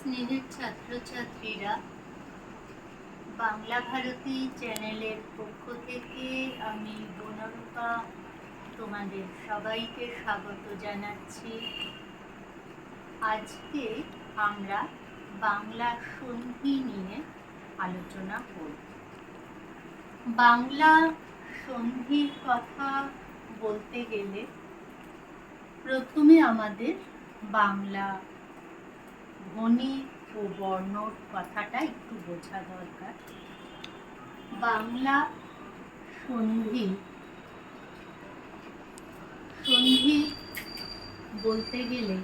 স্নেহের ছাত্রছাত্রীরা, বাংলা ভারতী চ্যানেলের পক্ষ থেকে আমি বনরূপা তোমাদের সবাইকে স্বাগত জানাচ্ছি। আজকে আমরা বাংলা সন্ধি নিয়ে আলোচনা করব। বাংলা সন্ধির কথা বলতে গেলে প্রথমে আমাদের বাংলা ধ্বনি ও বর্ণর কথাটা একটু বোঝা দরকার। বাংলা সন্ধি বলতে গেলে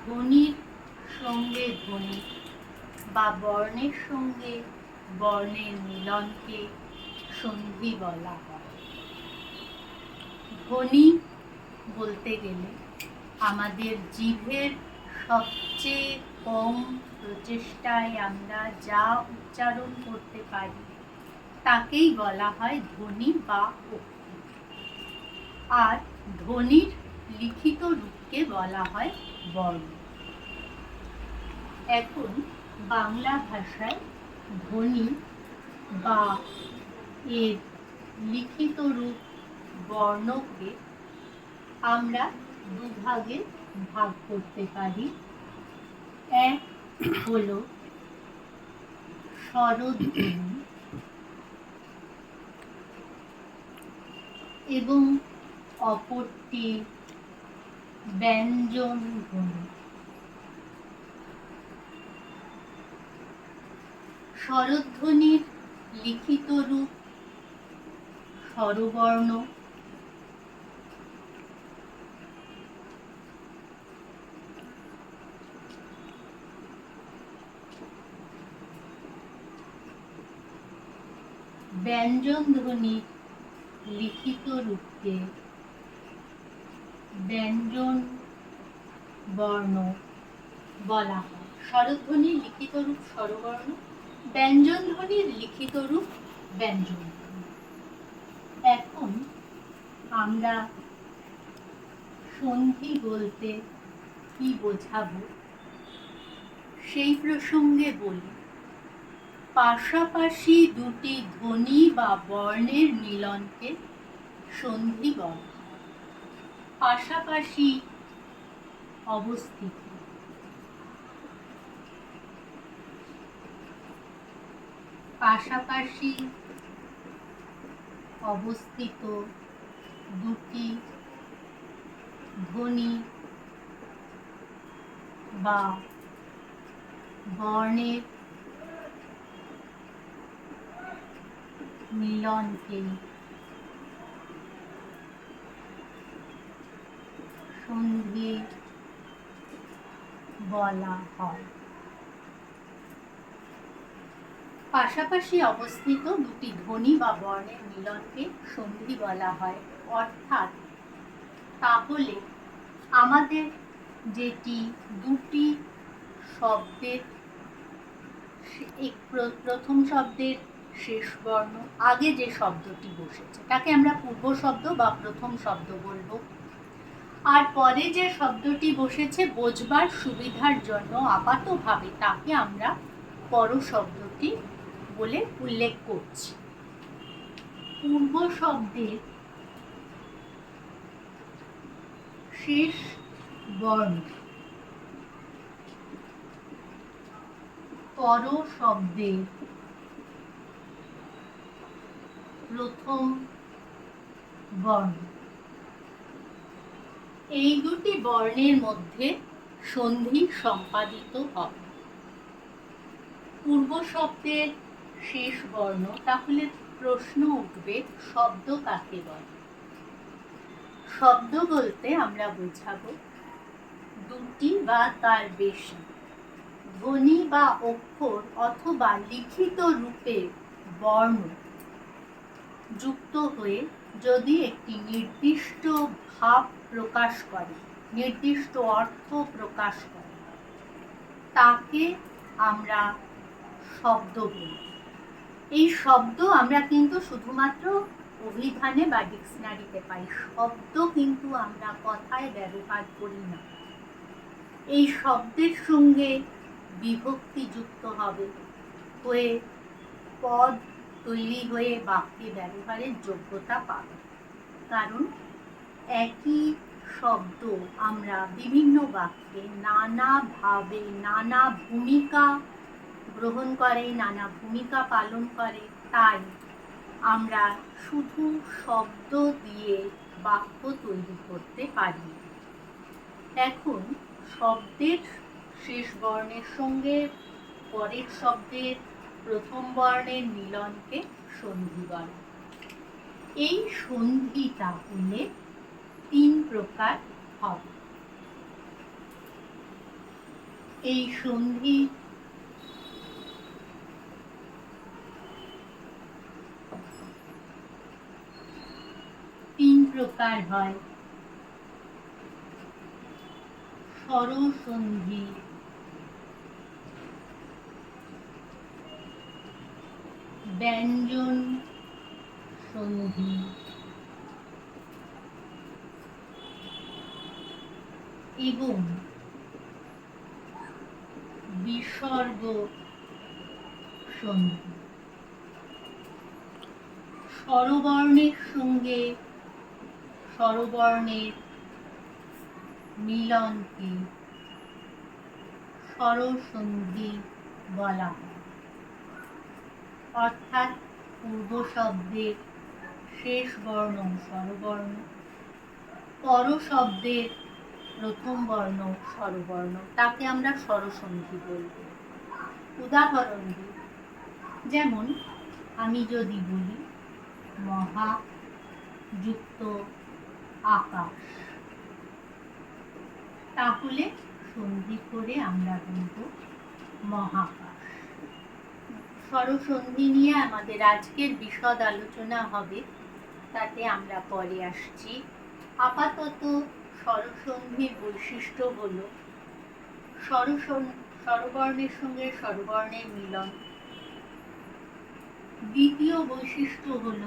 ধ্বনির সঙ্গে ধ্বনি বা বর্ণের সঙ্গে বর্ণের মিলনকে সন্ধি বলা হয়। ধ্বনি বলতে গেলে আমাদের জিভের সবচেয়ে কম প্রচেষ্টায় আমরা যা উচ্চারণ করতে পারি তাকেই বলা হয় ধ্বনি বা অক্ষর। আর ধ্বনির লিখিত রূপকে বলা হয় বর্ণ। এখন বাংলা ভাষায় ধ্বনি বা এর লিখিত রূপ বর্ণকে আমরা দুভাগে ভাগ করতে পারি। এক হলো স্বরধ্বনি এবং অপরটি ব্যঞ্জন ধ্বনি। স্বরধ্বনির লিখিত রূপ স্বরবর্ণ, ব্যঞ্জন ধ্বনির লিখিত রূপকে ব্যঞ্জন বর্ণ বলা হয়। স্বরধ্বনির লিখিত রূপ স্বরবর্ণ, ব্যঞ্জন ধ্বনির লিখিত রূপ ব্যঞ্জন। এখন আমরা সন্ধি বলতে কি বোঝাবো সেই প্রসঙ্গে বলি। পাশাপাশি দুটি ধ্বনি বা বর্ণের মিলনকে সন্ধি বলা হয়। পাশাপাশি অবস্থিত পাশাপাশি অবস্থিত দুটি ধ্বনি বা বর্ণের মিলনকে সন্ধি বলা হয়। পাশাপাশি অবস্থিত দুটি ধ্বনি বা বর্ণের মিলনকে সন্ধি বলা হয়। অর্থাৎ তাহলে আমাদের যেটি দুটি শব্দের প্রথম শব্দের শেষ বর্ণ আগে যে শব্দটি বসেছে তাকে আমরা পূর্ব শব্দ বা প্রথম শব্দ বলবো। আর পরে যে শব্দটি বসেছে বোঝবার সুবিধার জন্য আপাতভাবে তাকে আমরা পর শব্দটি বলে উল্লেখ করছি। পূর্ব শব্দের শেষ বর্ণ পর শব্দের প্রথম বর্ণ, এই দুটি বর্ণের মধ্যে সন্ধি সম্পাদিত হবে। পূর্ব শব্দের শেষ বর্ণ, তাহলে প্রশ্ন উঠবে শব্দ কাকে বলে। শব্দ বলতে আমরা বোঝাবো দুটি বা তার বেশি ধ্বনি বা অক্ষর অথবা লিখিত রূপে বর্ণ যুক্ত হয়ে যদি একটি নির্দিষ্ট ভাব প্রকাশ করে, নির্দিষ্ট অর্থ প্রকাশ করে, তাকে আমরা শব্দ বলি। এই শব্দ আমরা কিন্তু শুধুমাত্র অভিধানে বা ডিকশনারিতে পাই, শব্দ কিন্তু আমরা কথায় ব্যবহার করি না। এই শব্দের সঙ্গে বিভক্তি যুক্ত হবে, হয়ে পদ তৈরি হয়ে বাক্যে ব্যবহারের যোগ্যতা পাবে। কারণ একই শব্দ আমরা বিভিন্ন বাক্যে নানাভাবে নানা ভূমিকা গ্রহণ করে, নানা ভূমিকা পালন করে। তাই আমরা শুধু শব্দ দিয়ে বাক্য তৈরি করতে পারি। এখন শব্দের শেষ বর্ণের সঙ্গে পরের শব্দের প্রথম বর্ণের মিলনকে সন্ধি বলে। এই সন্ধি তাহলে 3 প্রকার হবে। এই সন্ধি প্রকার হয়: স্বরসন্ধি, ব্যঞ্জন সন্ধি এবং বিসর্গ সন্ধি। স্বরবর্ণের সঙ্গে স্বরবর্ণের মিলনকে স্বরসন্ধি বলা হয়। অর্থাৎ পূর্ব শব্দের শেষ বর্ণ স্বরবর্ণ, পর শব্দের প্রথম বর্ণ স্বরবর্ণ, তাকে আমরা স্বরসন্ধি বলব। উদাহরণ দিই, যেমন আমি যদি বলি মহা যুক্ত আকাশ, তাহলে সন্ধি করে আমরা বলব মহাকাশ। স্বরসন্ধি নিয়ে আমাদের আজকের বিশদ আলোচনা হবে, তাতে আমরা পরে আসছি। আপাতত স্বরসন্ধির বৈশিষ্ট্য হল স্বরবর্ণের সঙ্গে স্বরবর্ণের মিলন। দ্বিতীয় বৈশিষ্ট্য হল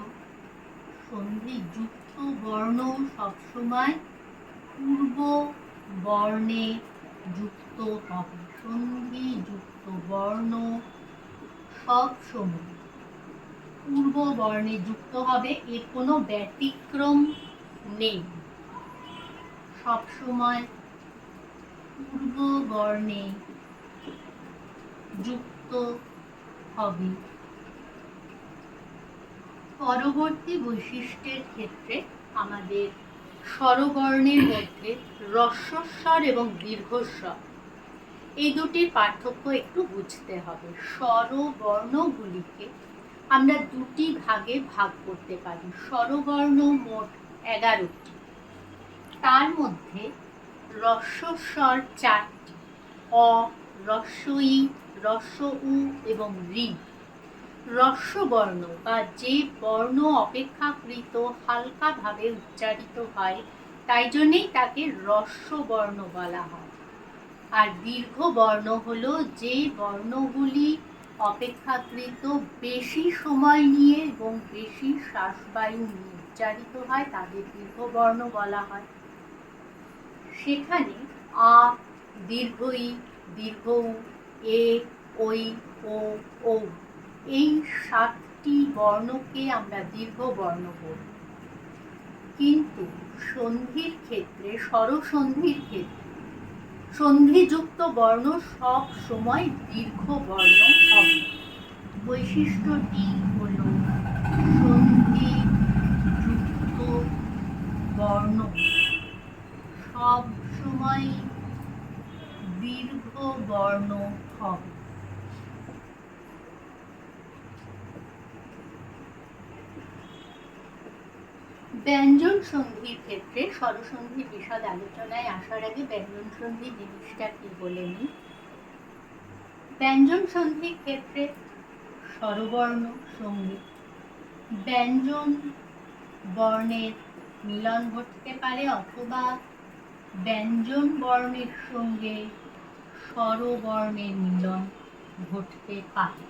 সন্ধি যুক্ত বর্ণ সবসময় পূর্ব বর্ণে যুক্ত হবে। সন্ধি যুক্ত বর্ণ সবসময় পূর্ব বর্ণে যুক্ত হবে, এর কোনো ব্যতিক্রম নেই। সবসময় পূর্ব বর্ণে যুক্ত হবে। পরবর্তী বৈশিষ্ট্যের ক্ষেত্রে আমাদের স্বরবর্ণের মধ্যে হ্রস্বস্বর এবং দীর্ঘস্বর, এই দুটির পার্থক্য একটু বুঝতে হবে। স্বরবর্ণগুলিকে আমরা দুটি ভাগে ভাগ করতে পারি। স্বরবর্ণ মোট 11টি, তার মধ্যে হ্রস্বস্বর 4টি: অ, হ্রস্ব ই, হ্রস্ব উ এবং ঋ। হ্রস্ব বর্ণ বা যে বর্ণ অপেক্ষাকৃত হালকাভাবে উচ্চারিত হয়, তাই জন্যেই তাকে হ্রস্ব বর্ণ বলা হয়। আর দীর্ঘ বর্ণ হলো যে বর্ণগুলি অপেক্ষাকৃত বেশি সময় নিয়ে এবং বেশি শ্বাসবায়ু নিয়ে উচ্চারিত হয়, তাদের দীর্ঘ বর্ণ বলা হয়। সেখানে আ, দীর্ঘ ই, দীর্ঘ উ, এ, ঐ, ও, ঔ, এই 7টি বর্ণকে আমরা দীর্ঘ বর্ণ বলি। কিন্তু সন্ধির ক্ষেত্রে, স্বরসন্ধির ক্ষেত্রে সন্ধিযুক্ত বর্ণ সব সময় দীর্ঘ বর্ণ হবে। বৈশিষ্ট্যটি হল সন্ধিযুক্ত বর্ণ সব সময় দীর্ঘ বর্ণ হবে। ব্যঞ্জন সন্ধির ক্ষেত্রে স্বরসন্ধির বিশদ আলোচনায় আসার আগে ব্যঞ্জন সন্ধি জিনিসটা কি বলে নিই। ব্যঞ্জন সন্ধির ক্ষেত্রে স্বরবর্ণ সঙ্গে ব্যঞ্জন বর্ণের মিলন ঘটতে পারে, অথবা ব্যঞ্জন বর্ণের সঙ্গে স্বরবর্ণের মিলন ঘটতে পারে।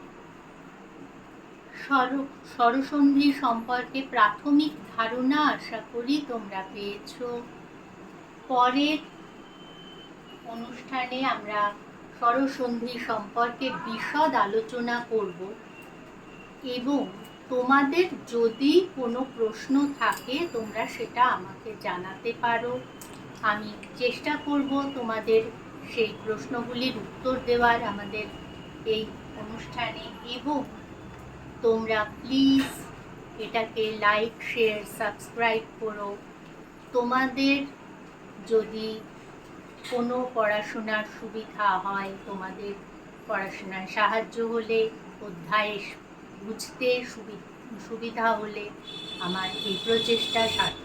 স্বরসন্ধি সম্পর্কে প্রাথমিক ধারণা আশা করি তোমরা পেয়েছো। পরের অনুষ্ঠানে আমরা স্বরসন্ধি সম্পর্কে বিশদ আলোচনা করব এবং তোমাদের যদি কোনো প্রশ্ন থাকে তোমরা সেটা আমাকে জানাতে পারো। আমি চেষ্টা করব তোমাদের সেই প্রশ্নগুলির উত্তর দেওয়ার আমাদের এই অনুষ্ঠানে। এবং তোমরা প্লিজ এটাকে লাইক, শেয়ার, সাবস্ক্রাইব করো। তোমাদের যদি কোনো পড়াশোনার সুবিধা হয়, তোমাদের পড়াশোনায় সাহায্য হলে, অধ্যায় বুঝতে সুবিধা হলে আমার এই প্রচেষ্টা সার্থক।